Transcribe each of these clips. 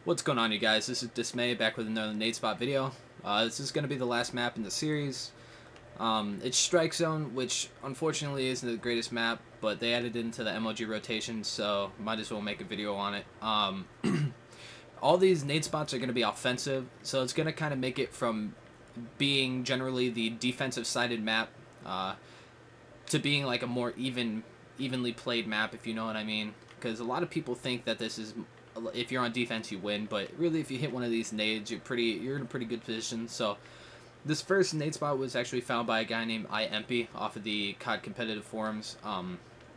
What's going on, you guys? This is Dismay back with another Nade Spot video. This is going to be the last map in the series. It's Strikezone, which unfortunately isn't the greatest map, but they added it into the MLG rotation, so might as well make a video on it. All these Nade spots are going to be offensive, so it's going to kind of make it from being generally the defensive-sided map to being like a more evenly played map, if you know what I mean. Because a lot of people think that this is, if you're on defense, you win, but really, if you hit one of these nades, you're in a pretty good position. So this first nade spot was actually found by a guy named iEmpy off of the COD competitive forums.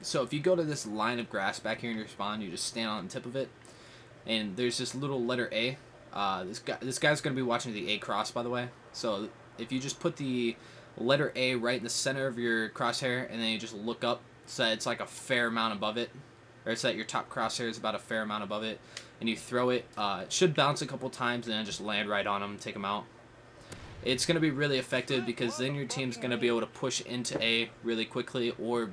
So if you go to this line of grass back here in your spawn, you just stand on the tip of it, and there's this little letter A. This guy's going to be watching the A cross, by the way. So if you just put the letter A right in the center of your crosshair, and then you just look up, so it's like a fair amount above it, or it's that your top crosshair is about a fair amount above it, and you throw it, it should bounce a couple times and then just land right on them, take them out. It's going to be really effective because then your team's going to be able to push into A really quickly, or,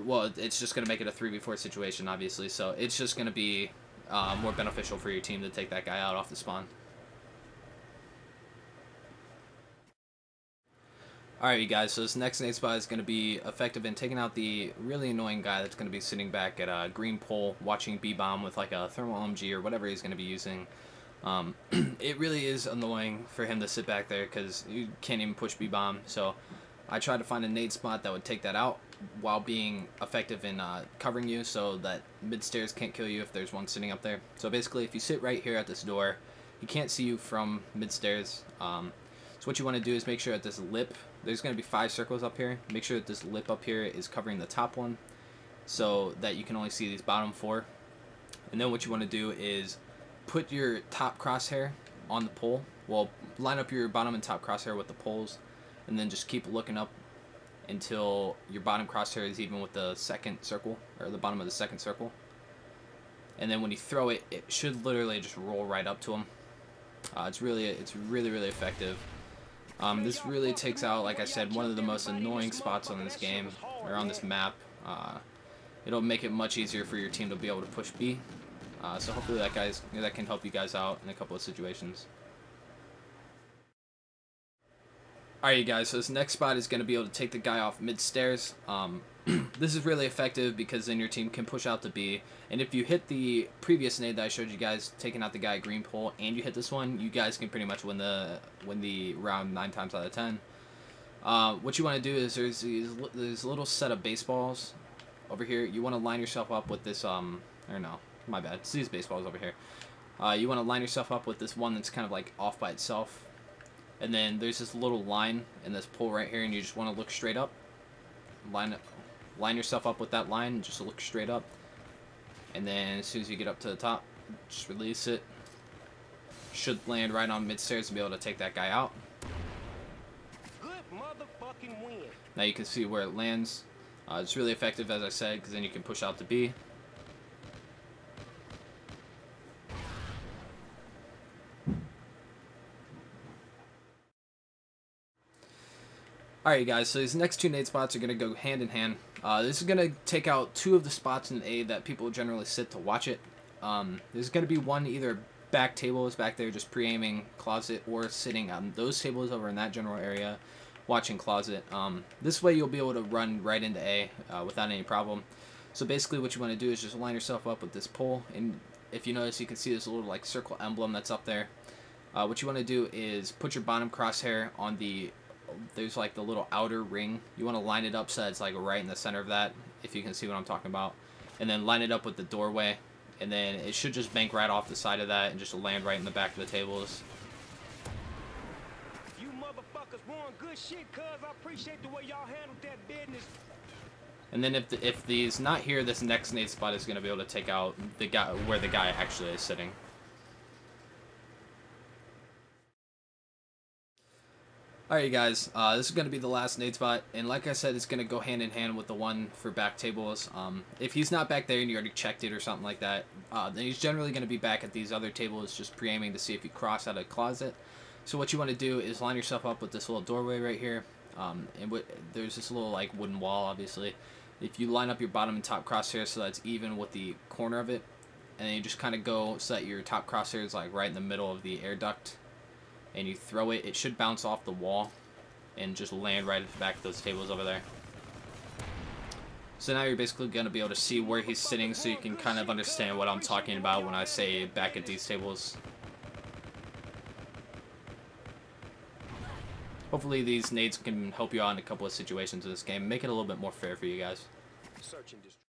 well, it's just going to make it a 3v4 situation, obviously, so it's just going to be more beneficial for your team to take that guy out off the spawn. Alright, you guys, so this next nade spot is going to be effective in taking out the really annoying guy that's going to be sitting back at a green pole watching B-bomb with like a thermal MLG or whatever he's going to be using. It really is annoying for him to sit back there because you can't even push B-bomb, so I tried to find a nade spot that would take that out while being effective in covering you so that mid-stairs can't kill you if there's one sitting up there. So basically, if you sit right here at this door, he can't see you from mid-stairs. So what you want to do is make sure that this lip, there's going to be 5 circles up here. Make sure that this lip up here is covering the top one so that you can only see these bottom 4. And then what you want to do is put your top crosshair on the pole. Well, line up your bottom and top crosshair with the poles, and then just keep looking up until your bottom crosshair is even with the second circle, or the bottom of the second circle. And then when you throw it, it should literally just roll right up to him. It's really effective. This really takes out, like I said, one of the most annoying spots on this game, or on this map. It'll make it much easier for your team to be able to push B. So hopefully that can help you guys out in a couple of situations. Alright, you guys, so this next spot is going to be able to take the guy off mid-stairs. This is really effective because then your team can push out to B, and if you hit the previous nade that I showed you guys, taking out the guy at green pole, and you hit this one, you guys can pretty much win the round 9 times out of 10. What you want to do is there's a little set of baseballs over here. You want to line yourself up with this, or no, my bad, it's these baseballs over here. You want to line yourself up with this one that's kind of like off by itself, and then there's this little line in this pole right here, and you just want to look straight up. Line yourself up with that line and just look straight up, and then as soon as you get up to the top, just release it. Should land right on mid-stairs and be able to take that guy out. Good motherfucking win. Now you can see where it lands. It's really effective, as I said, because then you can push out to B. Alright, guys, so these next 2 nade spots are going to go hand in hand. This is going to take out 2 of the spots in A that people generally sit to watch it. There's going to be one either back tables back there just pre-aiming closet, or sitting on those tables over in that general area watching closet. This way you'll be able to run right into A without any problem. So basically what you want to do is just line yourself up with this pole, and if you notice, you can see this little like circle emblem that's up there. What you want to do is put your bottom crosshair on there's like the little outer ring. You want to line it up so it's like right in the center of that, if you can see what I'm talking about, and then line it up with the doorway, and then it should just bank right off the side of that and just land right in the back of the tables. You motherfuckers won good shit, cuz I appreciate the way y'all handled that business. And then if these not here, this next nade spot is going to be able to take out the guy where the guy actually is sitting. Alright, guys, this is going to be the last nade spot, and like I said, it's going to go hand in hand with the one for back tables. If he's not back there and you already checked it or something like that, then he's generally going to be back at these other tables just pre-aiming to see if you cross out of the closet. So what you want to do is line yourself up with this little doorway right here, and there's this little like wooden wall, obviously. If you line up your bottom and top crosshairs so that's even with the corner of it, and then you just kind of go set your top crosshairs like right in the middle of the air duct, and you throw it. It should bounce off the wall and just land right at the back of those tables over there. So now you're basically going to be able to see where he's sitting, so you can kind of understand what I'm talking about when I say back at these tables. Hopefully these nades can help you out in a couple of situations in this game, make it a little bit more fair for you guys. Search and destroy.